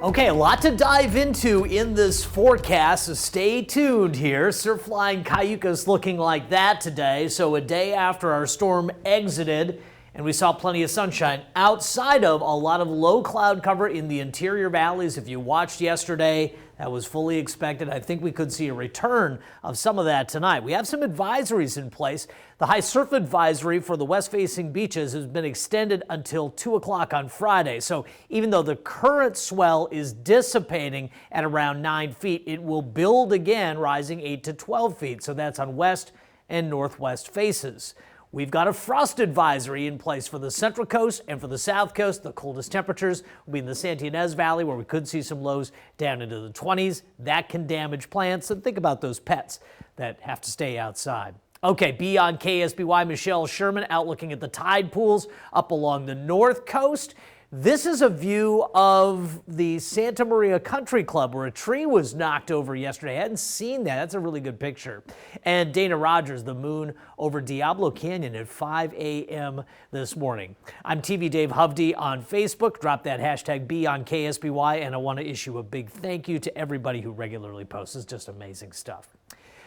Okay, a lot to dive into in this forecast, so stay tuned here. Surf flying Cayucas looking like that today. So a day after our storm exited and we saw plenty of sunshine outside of a lot of low cloud cover in the interior valleys. If you watched yesterday, that was fully expected. I think we could see a return of some of that tonight. We have some advisories in place. The high surf advisory for the west-facing beaches has been extended until 2 o'clock on Friday. So even though the current swell is dissipating at around 9 feet, it will build again, rising 8 to 12 feet. So that's on west and northwest faces. We've got a frost advisory in place for the central coast and for the south coast. The coldest temperatures will be in the Santa Ynez Valley, where we could see some lows down into the 20s. That can damage plants, and think about those pets that have to stay outside. Okay, beyond KSBY, Michelle Sherman out looking at the tide pools up along the north coast. This is a view of the Santa Maria Country Club where a tree was knocked over yesterday. I hadn't seen that. That's a really good picture. And Dana Rogers, the moon over Diablo Canyon at 5 a.m. this morning. I'm TV Dave Hovde on Facebook. Drop that hashtag BEONKSBY, and I want to issue a big thank you to everybody who regularly posts. It's just amazing stuff.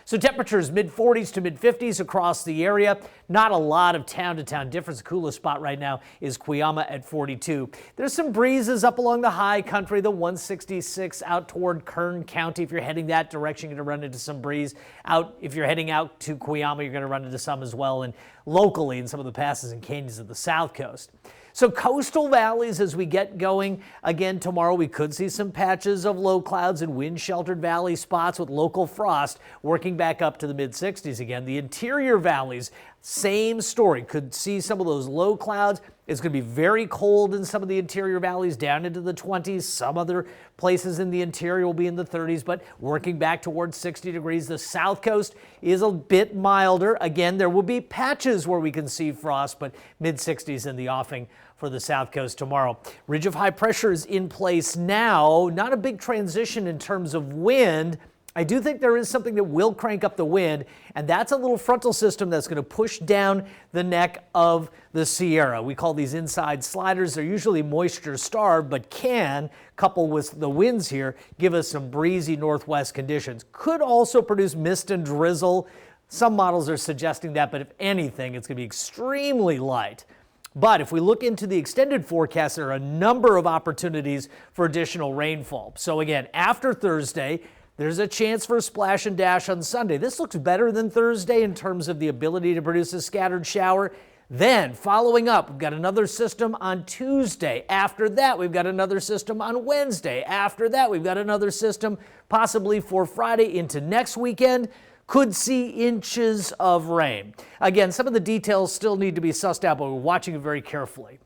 So temperatures mid-40s to mid-50s across the area. Not a lot of town-to-town difference. The coolest spot right now is Cuyama at 42. There's some breezes up along the high country, the 166 out toward Kern County. If you're heading that direction, you're going to run into some breeze. If you're heading out to Cuyama, you're going to run into some as well, and locally in some of the passes and canyons of the south coast. So coastal valleys, as we get going again tomorrow, we could see some patches of low clouds and wind-sheltered valley spots with local frost working back up to the mid-60s again. The interior valleys, same story. Could see some of those low clouds. It's going to be very cold in some of the interior valleys, down into the 20s. Some other places in the interior will be in the 30s, but working back towards 60 degrees. The south coast is a bit milder. Again, there will be patches where we can see frost, but mid-60s in the offing for the south coast tomorrow. Ridge of high pressure is in place now. Not a big transition in terms of wind. I do think there is something that will crank up the wind, and that's a little frontal system that's going to push down the neck of the Sierra. We call these inside sliders. They're usually moisture starved, but can, coupled with the winds here, give us some breezy northwest conditions. Could also produce mist and drizzle. Some models are suggesting that, but if anything, it's going to be extremely light. But if we look into the extended forecast, there are a number of opportunities for additional rainfall. So again, after Thursday, there's a chance for a splash and dash on Sunday. This looks better than Thursday in terms of the ability to produce a scattered shower. Then, following up, we've got another system on Tuesday. After that, we've got another system on Wednesday. After that, we've got another system possibly for Friday into next weekend. Could see inches of rain. Again, some of the details still need to be sussed out, but we're watching it very carefully.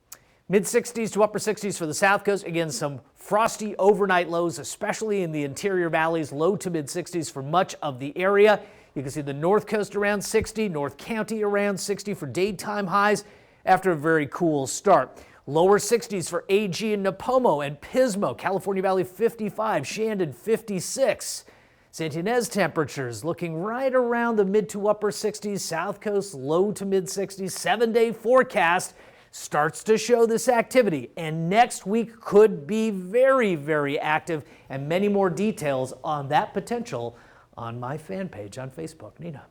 Mid-60s to upper 60s for the south coast. Again, some frosty overnight lows, especially in the interior valleys. Low to mid-60s for much of the area. You can see the north coast around 60, North County around 60 for daytime highs after a very cool start. Lower 60s for AG and Napomo and Pismo. California Valley 55, Shandon 56. Santa Ynez temperatures looking right around the mid to upper 60s. South coast low to mid 60s. 7-day forecast starts to show this activity, and next week could be very, very active, and many more details on that potential on my fan page on Facebook. Nina.